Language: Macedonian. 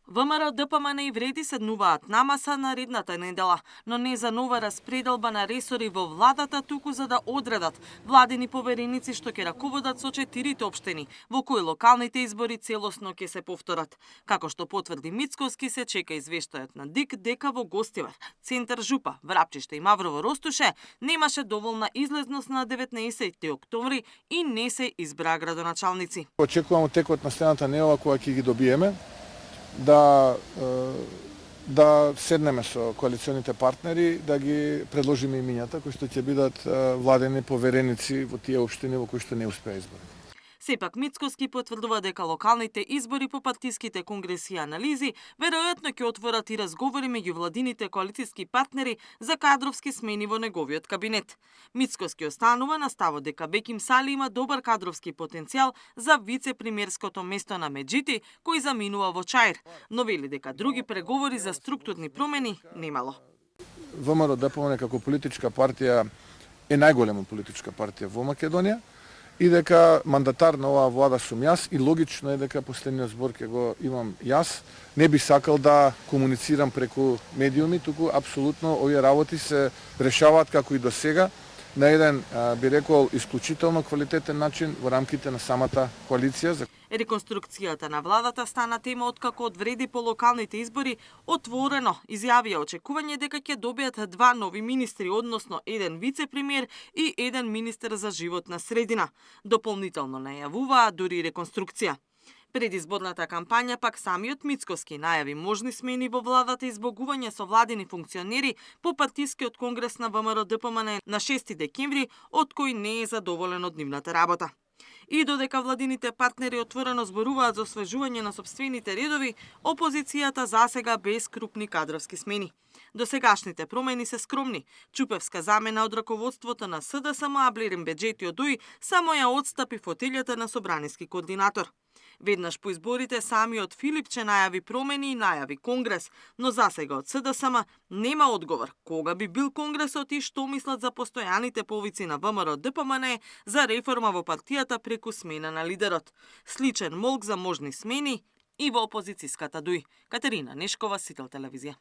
ВМРО ДПМН и Вреди седнуваат на маса наредната недела, но не за нова распределба на ресори во владата, туку за да одредат владини повереници што ќе раководат со 4 општини, во кои локалните избори целосно ќе се повторат. Како што потврди Мицковски, се чека извештајот на ДИК дека во Гостивар, Центар Жупа, Врапчиште и Маврово Ростуше немаше доволна излезност на 19 октомври и не се избраа градоначалници. Очекувам текот на следната недела кога ќе ги добиеме да седнеме со коалиционите партнери, да ги предложиме имињата кои што ќе бидат владени повереници во тие општини во кои што не успеа избори. Сепак Мицковски потврдува дека локалните избори по партиските конгреси и анализи веројатно ќе отворат и разговори меѓу владините коалициски партнери за кадровски смени во неговиот кабинет. Мицковски останува на ставот дека Беким Сали има добар кадровски потенцијал за вице-премиерското место на Меджити, кој заминува во Чаир, но вели дека други преговори за структурни промени немало. ВМРО ДПМН како политичка партија е најголема политичка партија во Македонија и дека мандатар на оваа влада сум јас и логично е дека последниот збор ќе го имам јас. Не би сакал да комуницирам преку медиуми, туку апсолутно овие работи се решаваат како и до сега на еден, би рекол, исклучително квалитетен начин во рамките на самата коалиција. Реконструкцијата на владата стана тема откако од Вреди по локалните избори отворено изјавија очекување дека ќе добијат 2 нови министри, односно еден вице-премиер и еден министер за животна средина. Дополнително најавуваа дури реконструкција. Предизборната кампања пак самиот Мицковски најави можни смени во владата и избогување со владини функционери по партискиот конгрес на ВМРО ДПМН на 6 декември, од кој не е задоволен од нивната работа. И додека владините партнери отворено зборуваат за освежување на сопствените редови, опозицијата засега без крупни кадровски смени. Досегашните промени се скромни. Чупевска замена од раководството на СДСМ, а Блерин Беџети од ДУИ само ја отстапи фотелјата на собраниски координатор. Веднаш по изборите самиот Филипче најави промени и најави конгрес, но засега од СДСМ нема одговор кога би бил конгресот и што мислат за постојаните повици на ВМРО ДПМН за реформа во партијата преку смена на лидерот. Сличен молк за можни смени и во опозицијската ДУИ. Катерина Нешкова, Сител телевизија.